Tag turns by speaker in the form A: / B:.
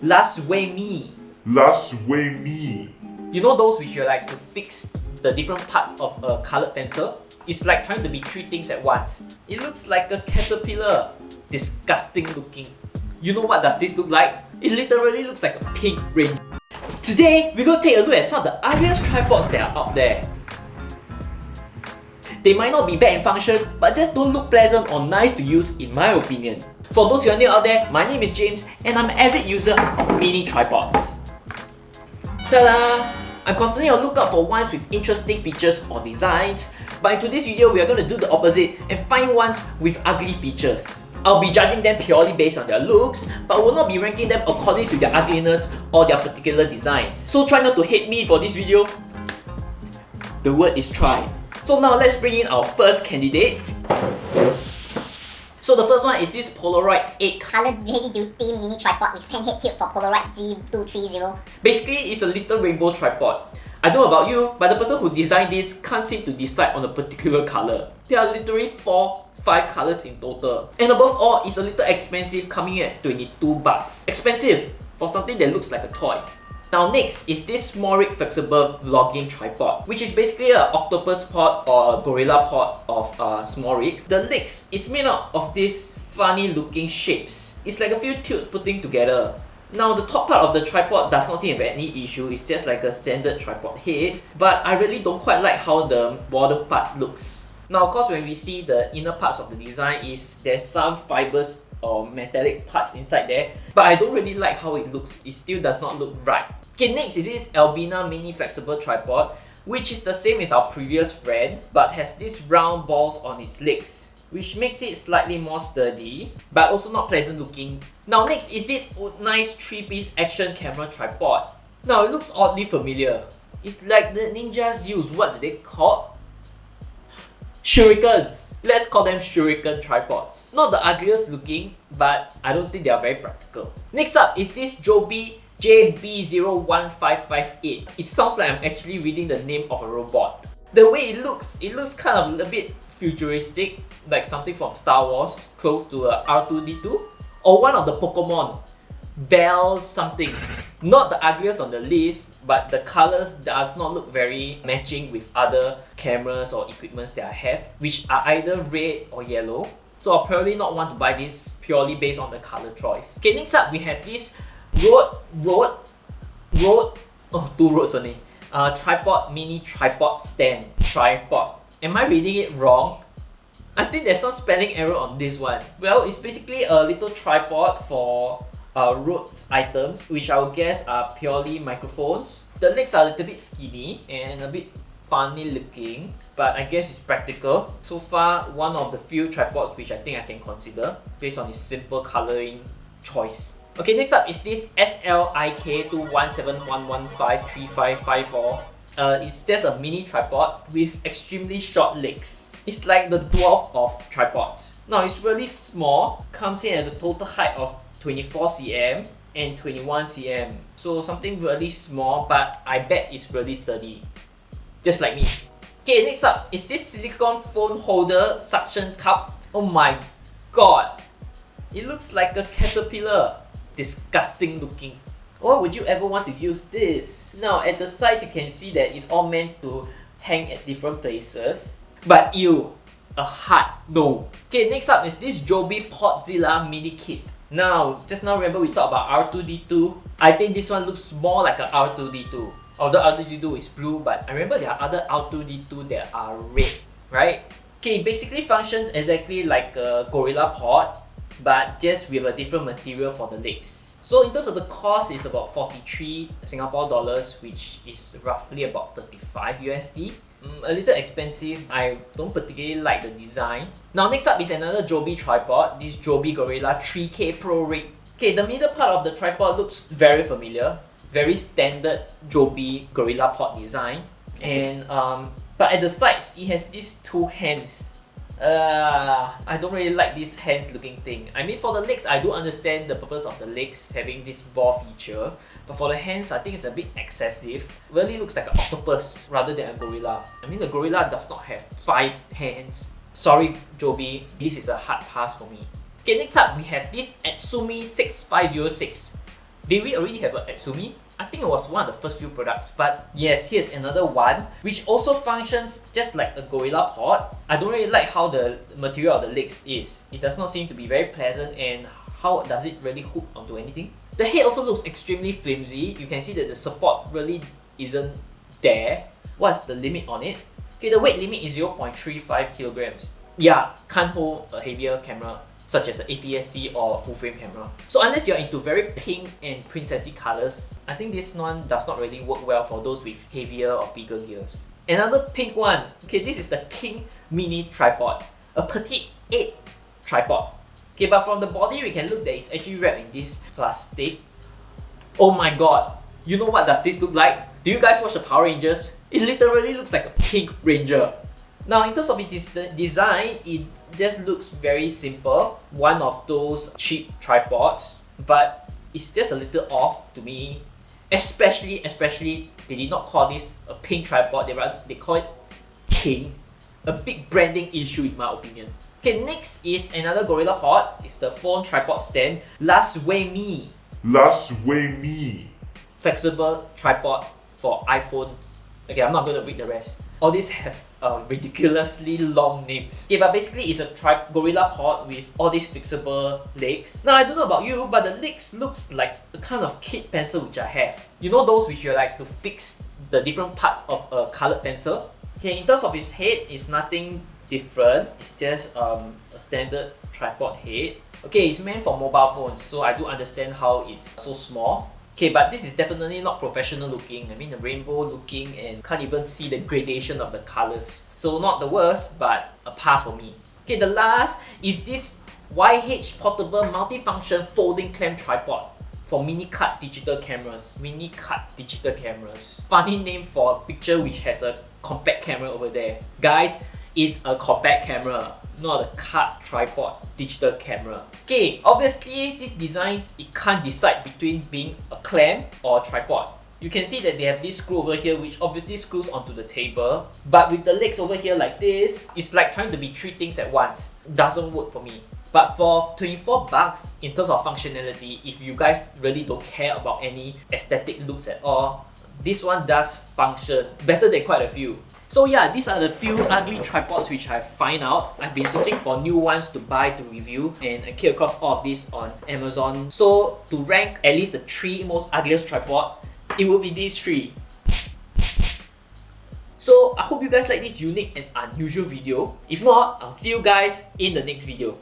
A: Last way me. You know those which you like to fix the different parts of a colored pencil? It's like trying to be three things at once. It looks like a caterpillar. Disgusting looking. You know what does this look like? It literally looks like a pink rain. Today, we're going to take a look at some of the ugliest tripods that are out there. They might not be bad in function, but just don't look pleasant or nice to use in my opinion. For those who are new out there, my name is James and I'm an avid user of mini tripods. Ta-da! I'm constantly on the lookout for ones with interesting features or designs, but in today's video we are going to do the opposite and find ones with ugly features. I'll be judging them purely based on their looks, but will not be ranking them according to their ugliness or their particular designs. So try not to hate me for this video. The word is try. So now let's bring in our first candidate. So the first one is this Polaroid 8
B: colored heavy duty mini tripod with pen head tilt for Polaroid Z230.
A: Basically, it's a little rainbow tripod. I don't know about you, but the person who designed this can't seem to decide on a particular color. There are literally 4-5 colors in total. And above all, it's a little expensive, coming at 22 bucks. Expensive for something that looks like a toy. Now next is this small rig flexible vlogging tripod, which is basically an octopus pod or a gorilla pod of small rig. The legs is made out of these funny looking shapes. It's like a few tubes putting together. Now the top part of the tripod does not seem to have any issue, it's just like a standard tripod head, but I really don't quite like how the bottom part looks. Now of course when we see the inner parts of the design, there's some fibers or metallic parts inside there, but I don't really like how it looks. It still does not look right. Okay, next is this Albina mini flexible tripod, which is the same as our previous friend, but has these round balls on its legs, which makes it slightly more sturdy, but also not pleasant looking. Now next is this nice 3-piece action camera tripod. Now it looks oddly familiar. It's like the ninjas use, what do they call? Shurikens. Let's call them shuriken tripods. Not the ugliest looking, but I don't think they are very practical. Next up is this Joby JB01558. It sounds like I'm actually reading the name of a robot. The way it looks kind of a bit futuristic, like something from Star Wars, close to a R2-D2, or one of the Pokemon, Bell something. Not the ugliest on the list, but the colors does not look very matching with other cameras or equipments that I have, which are either red or yellow. So I'll probably not want to buy this purely based on the color choice. Okay, next up we have this two roads only. Tripod mini tripod stand. Tripod. Am I reading it wrong? I think there's some spelling error on this one. Well, it's basically a little tripod for Rhodes items, which I would guess are purely microphones. The legs are a little bit skinny and a bit funny looking, but I guess it's practical. So far, one of the few tripods which I think I can consider based on its simple coloring choice. Okay, next up is this SLIK21711535554. It's just a mini tripod with extremely short legs. It's like the dwarf of tripods. Now it's really small, comes in at a total height of 24 cm and 21 cm. So something really small, but I bet it's really sturdy. Just like me. Okay, next up is this silicone phone holder suction cup. Oh my god. It looks like a caterpillar. Disgusting looking. Why would you ever want to use this? Now at the sides you can see that it's all meant to hang at different places. But ew, a heart, no. Okay, next up is this Joby Podzilla mini kit. Now, just now remember we talked about R2-D2. I think this one looks more like a R2-D2. Although R2-D2 is blue, but I remember there are other R2-D2 that are red, right? Okay, basically functions exactly like a gorilla pod, but just with a different material for the legs. So in terms of the cost, it's about 43 Singapore dollars, which is roughly about 35 USD. A little expensive. I don't particularly like the design. Now next up is another Joby tripod, this Joby Gorilla 3K Pro rig. Okay, the middle part of the tripod looks very familiar. Very standard Joby Gorilla pod design. And but at the sides, it has these two hands. I don't really like this hands looking thing. I mean, for the legs, I do understand the purpose of the legs having this ball feature, but for the hands, I think it's a bit excessive. Really looks like an octopus rather than a gorilla. I mean, the gorilla does not have 5 hands. Sorry, Joby, this is a hard pass for me. Okay, next up we have this Atsumi 6506. Did we already have a Atsumi? I think it was one of the first few products, but yes, here's another one which also functions just like a Gorilla Pod. I don't really like how the material of the legs is. It does not seem to be very pleasant, and how does it really hook onto anything? The head also looks extremely flimsy. You can see that the support really isn't there. What's the limit on it? Okay, the weight limit is 0.35 kilograms. Yeah, can't hold a heavier camera such as an APS-C or full frame camera. So unless you're into very pink and princessy colors, I think this one does not really work well for those with heavier or bigger gears. Another pink one, okay, this is the King Mini Tripod, a petite 8 tripod. Okay, but from the body we can look that it's actually wrapped in this plastic. Oh my god, you know what does this look like? Do you guys watch the Power Rangers? It literally looks like a pink ranger. Now, in terms of its design, it just looks very simple. One of those cheap tripods, but it's just a little off to me. Especially, they did not call this a pink tripod, they call it King. A big branding issue in my opinion. Okay, next is another Gorilla Pod. It's the phone tripod stand, Last Way Me. Flexible tripod for iPhone. Okay, I'm not going to read the rest. All these have ridiculously long names. Okay, but basically it's a Gorilla Pod with all these fixable legs. Now, I don't know about you, but the legs looks like the kind of kid pencil which I have. You know those which you like to fix the different parts of a colored pencil? Okay, in terms of its head, it's nothing different. It's just a standard tripod head. Okay, it's meant for mobile phones, so I do understand how it's so small. Okay, but this is definitely not professional looking. I mean, the rainbow looking, and can't even see the gradation of the colors. So not the worst, but a pass for me. Okay, the last is this YH portable multifunction folding clamp tripod for mini cut digital cameras. Funny name for a picture which has a compact camera over there. Guys, it's a compact camera, not a cut tripod digital camera. Okay, obviously this design, it can't decide between being a clamp or a tripod. You can see that they have this screw over here which obviously screws onto the table, but with the legs over here like this, it's like trying to be 3 things at once. Doesn't work for me. But for 24 bucks, in terms of functionality, if you guys really don't care about any aesthetic looks at all, this one does function better than quite a few. So yeah, these are the few ugly tripods which I find out. I've been searching for new ones to buy to review, and I came across all of these on Amazon. So to rank at least the 3 most ugliest tripod, it would be these 3. So I hope you guys like this unique and unusual video. If not, I'll see you guys in the next video.